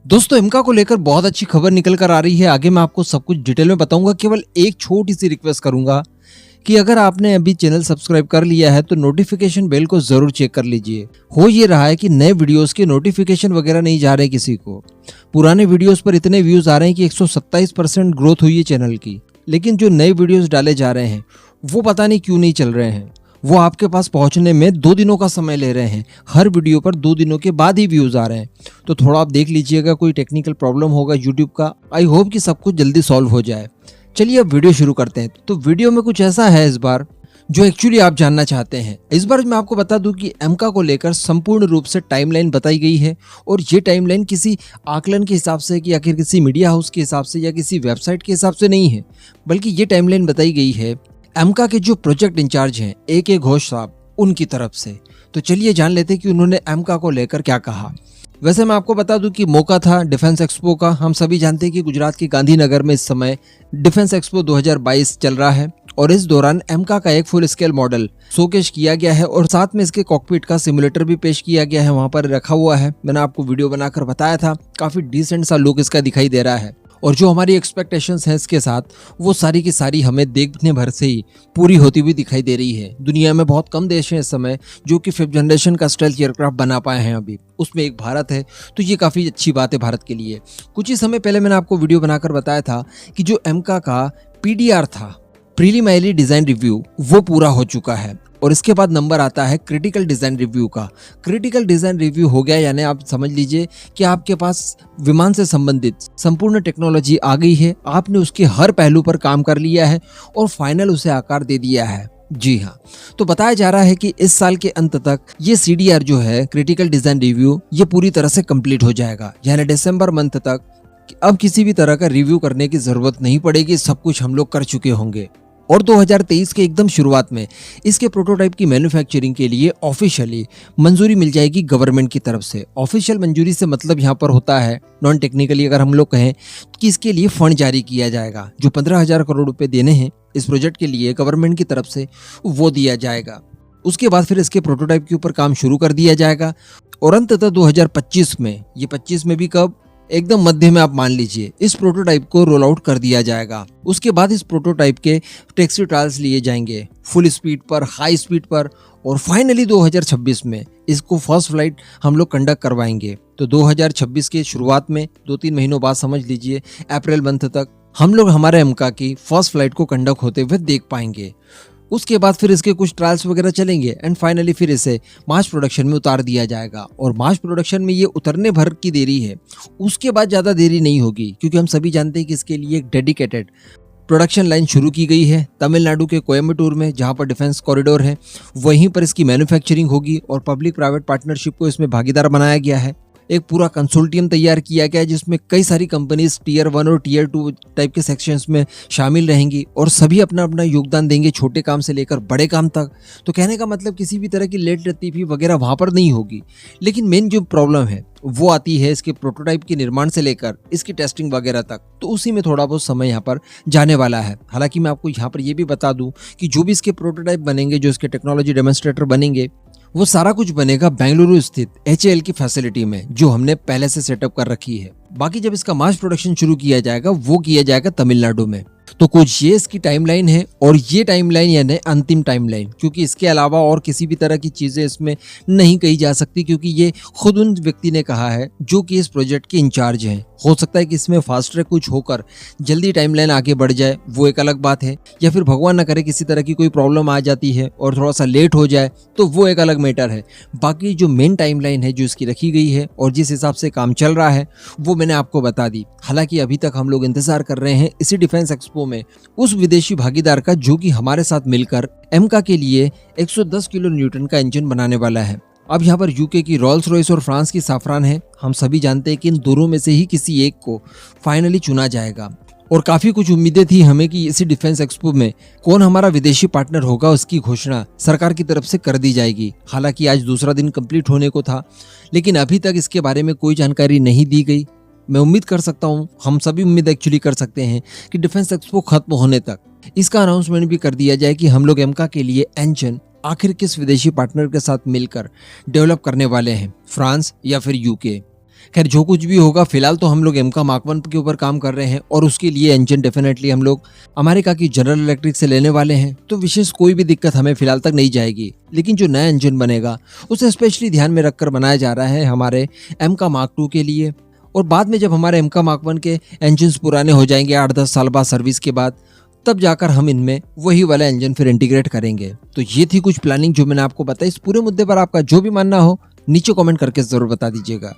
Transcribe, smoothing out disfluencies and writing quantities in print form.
दोस्तों एमका को लेकर बहुत अच्छी खबर निकल कर आ रही है। आगे मैं आपको सब कुछ डिटेल में बताऊंगा। केवल एक छोटी सी रिक्वेस्ट करूंगा कि अगर आपने अभी चैनल सब्सक्राइब कर लिया है तो नोटिफिकेशन बेल को जरूर चेक कर लीजिए। हो ये रहा है कि नए वीडियोस के नोटिफिकेशन वगैरह नहीं जा रहे किसी को। पुराने वीडियोस पर इतने व्यूज आ रहे हैं कि 127% ग्रोथ हुई है चैनल की, लेकिन जो नए वीडियोस डाले जा रहे हैं वो पता नहीं क्यों नहीं चल रहे हैं। वो आपके पास पहुंचने में 2 दिनों का समय ले रहे हैं। हर वीडियो पर 2 दिनों के बाद ही व्यूज आ रहे हैं। तो थोड़ा आप देख लीजिएगा, कोई टेक्निकल प्रॉब्लम होगा यूट्यूब का। आई होप कि सब कुछ जल्दी सॉल्व हो जाए। चलिए अब वीडियो शुरू करते हैं। तो वीडियो में कुछ ऐसा है इस बार जो एक्चुअली आप जानना चाहते हैं। इस बार मैं आपको बता दूं कि एमका को लेकर संपूर्ण रूप से टाइमलाइन बताई गई है, और ये टाइमलाइन किसी आकलन के हिसाब से या किसी मीडिया हाउस के हिसाब से या किसी वेबसाइट के हिसाब से नहीं है, बल्कि ये टाइमलाइन बताई गई है एमका के जो प्रोजेक्ट इंचार्ज हैं AK घोष साहब, उनकी तरफ से। तो चलिए जान लेते हैं कि उन्होंने एमका को लेकर क्या कहा। वैसे मैं आपको बता दूं कि मौका था डिफेंस एक्सपो का। हम सभी जानते हैं कि गुजरात के गांधीनगर में इस समय डिफेंस एक्सपो 2022 चल रहा है, और इस दौरान एमका का एक फुल स्केल मॉडल शोकेस किया गया है, और साथ में इसके कॉकपिट का सिमुलेटर भी पेश किया गया है, वहां पर रखा हुआ है। मैंने आपको वीडियो बनाकर बताया था। काफी डिसेंट सा लुक इसका दिखाई दे रहा है, और जो हमारी एक्सपेक्टेशंस हैं इसके साथ, वो सारी की सारी हमें देखने भर से ही पूरी होती हुई दिखाई दे रही है। दुनिया में बहुत कम देश हैं इस समय जो कि 5th जनरेशन का स्टेल्थ एयरक्राफ्ट बना पाए हैं अभी, उसमें एक भारत है। तो ये काफ़ी अच्छी बात है भारत के लिए। कुछ ही समय पहले मैंने आपको वीडियो बनाकर बताया था कि जो एमका का PDR था, प्रीलिमिनरी डिज़ाइन रिव्यू, वो पूरा हो चुका है, और इसके बाद नंबर आता है क्रिटिकल डिज़ाइन रिव्यू का। क्रिटिकल डिज़ाइन रिव्यू हो गया, यानी आप समझ लीजिए कि आपके पास विमान से संबंधित संपूर्ण टेक्नोलॉजी आ गई है। आपने उसके हर पहलू पर काम कर लिया है और फाइनल उसे आकार दे दिया है। जी हाँ, तो बताया जा रहा है कि इस साल के अंत तक ये CDR जो है, क्रिटिकल डिज़ाइन रिव्यू, ये पूरी तरह से कंप्लीट हो जाएगा। यानी दिसंबर मंथ तक अब किसी भी तरह का रिव्यू करने की ज़रूरत नहीं पड़ेगी। सब कुछ हम लोग कर चुके होंगे। और 2023 के एकदम शुरुआत में इसके प्रोटोटाइप की मैन्युफैक्चरिंग के लिए ऑफिशियली मंजूरी मिल जाएगी गवर्नमेंट की तरफ से। ऑफिशियल मंजूरी से मतलब यहाँ पर होता है, नॉन टेक्निकली अगर हम लोग कहें, कि इसके लिए फंड जारी किया जाएगा। जो 15,000 करोड़ रुपए देने हैं इस प्रोजेक्ट के लिए गवर्नमेंट की तरफ से, वो दिया जाएगा। उसके बाद फिर इसके प्रोटोटाइप के ऊपर काम शुरू कर दिया जाएगा, और अंततः 2025 में, ये 25 में भी कब, एकदम मध्य में आप मान लीजिए, इस प्रोटोटाइप को रोल आउट कर दिया जाएगा। उसके बाद इस प्रोटोटाइप के टैक्सी ट्रायल्स लिए जाएंगे फुल स्पीड पर, हाई स्पीड पर, और फाइनली 2026 में इसको फर्स्ट फ्लाइट हम लोग कंडक्ट करवाएंगे। तो 2026 के शुरुआत में 2-3 महीनों बाद समझ लीजिए अप्रैल मंथ तक हम लोग हमारे एमका की फर्स्ट फ्लाइट को कंडक्ट होते हुए देख पाएंगे। उसके बाद फिर इसके कुछ ट्रायल्स वगैरह चलेंगे, एंड फाइनली फिर इसे मास प्रोडक्शन में उतार दिया जाएगा। और मास प्रोडक्शन में ये उतरने भर की देरी है, उसके बाद ज़्यादा देरी नहीं होगी, क्योंकि हम सभी जानते हैं कि इसके लिए एक डेडिकेटेड प्रोडक्शन लाइन शुरू की गई है तमिलनाडु के कोयम्बटूर में, जहां पर डिफेंस कॉरिडोर है। वहीं पर इसकी मैन्युफैक्चरिंग होगी, और पब्लिक प्राइवेट पार्टनरशिप को इसमें भागीदार बनाया गया है। एक पूरा कंसोर्टियम तैयार किया गया है जिसमें कई सारी कंपनीज Tier 1 और Tier 2 टाइप के सेक्शंस में शामिल रहेंगी, और सभी अपना अपना योगदान देंगे, छोटे काम से लेकर बड़े काम तक। तो कहने का मतलब किसी भी तरह की लेट लतीफ़ी वगैरह वहाँ पर नहीं होगी। लेकिन मेन जो प्रॉब्लम है वो आती है इसके प्रोटोटाइप के निर्माण से लेकर इसकी टेस्टिंग वगैरह तक। तो उसी में थोड़ा बहुत समय यहाँ पर जाने वाला है। हालांकि मैं आपको यहाँ पर ये भी बता दूँ कि जो भी इसके प्रोटोटाइप बनेंगे, जो इसके टेक्नोलॉजी डेमोन्स्ट्रेटर बनेंगे, वो सारा कुछ बनेगा बेंगलुरु स्थित HAL की फैसिलिटी में, जो हमने पहले से सेटअप कर रखी है। बाकी जब इसका मास प्रोडक्शन शुरू किया जाएगा वो किया जाएगा तमिलनाडु में। तो कुछ ये इसकी टाइमलाइन है, और ये टाइमलाइन यानी अंतिम टाइमलाइन, क्योंकि इसके अलावा और किसी भी तरह की चीज़ें इसमें नहीं कही जा सकती, क्योंकि ये खुद उन व्यक्ति ने कहा है जो कि इस प्रोजेक्ट के इंचार्ज हैं। हो सकता है कि इसमें फास्ट ट्रैक कुछ होकर जल्दी टाइमलाइन आगे बढ़ जाए, वो एक अलग बात है, या फिर भगवान न करे किसी तरह की कोई प्रॉब्लम आ जाती है और थोड़ा सा लेट हो जाए, तो वो एक अलग मैटर है। बाकी जो मेन टाइमलाइन है जो इसकी रखी गई है और जिस हिसाब से काम चल रहा है, वो मैंने आपको बता दी। हालांकि अभी तक हम लोग इंतजार कर रहे हैं इसी डिफेंस एक्सपो में उस विदेशी भागीदार का, जो कि हमारे साथ मिलकर एमका के लिए 110 किलो न्यूटन का इंजन बनाने वाला है। अब यहाँ पर यूके की रोल्स रॉयस और फ्रांस की साफरान है। हम सभी जानते हैं कि इन दोनों में से ही किसी एक को फाइनली चुना जाएगा, और काफ़ी कुछ उम्मीदें थी हमें कि इसी डिफेंस एक्सपो में कौन हमारा विदेशी पार्टनर होगा, उसकी घोषणा सरकार की तरफ से कर दी जाएगी। हालांकि आज दूसरा दिन कंप्लीट होने को था, लेकिन अभी तक इसके बारे में कोई जानकारी नहीं दी गई। मैं उम्मीद कर सकता हूँ, हम सभी उम्मीद एक्चुअली कर सकते हैं कि डिफेंस एक्सपो खत्म होने तक इसका अनाउंसमेंट भी कर दिया जाए कि हम लोग एमका के लिए इंजन आखिर किस विदेशी पार्टनर के साथ मिलकर डेवलप करने वाले हैं, फ्रांस या फिर यूके। खैर जो कुछ भी होगा, फिलहाल तो हम लोग एमका मार्क 1 के ऊपर काम कर रहे हैं और उसके लिए इंजन डेफिनेटली हम लोग अमेरिका की जनरल इलेक्ट्रिक से लेने वाले हैं, तो विशेष कोई भी दिक्कत हमें फिलहाल तक नहीं जाएगी। लेकिन जो नया इंजन बनेगा उसे स्पेशली ध्यान में रखकर बनाया जा रहा है हमारे एमका मार्क 2 के लिए। और बाद में जब हमारे एमका मार्क 1 के इंजन पुराने हो जाएंगे 8-10 साल बाद सर्विस के बाद, तब जाकर हम इनमें वही वाला इंजन फिर इंटीग्रेट करेंगे। तो ये थी कुछ प्लानिंग जो मैंने आपको बताई। इस पूरे मुद्दे पर आपका जो भी मानना हो नीचे कमेंट करके जरूर बता दीजिएगा।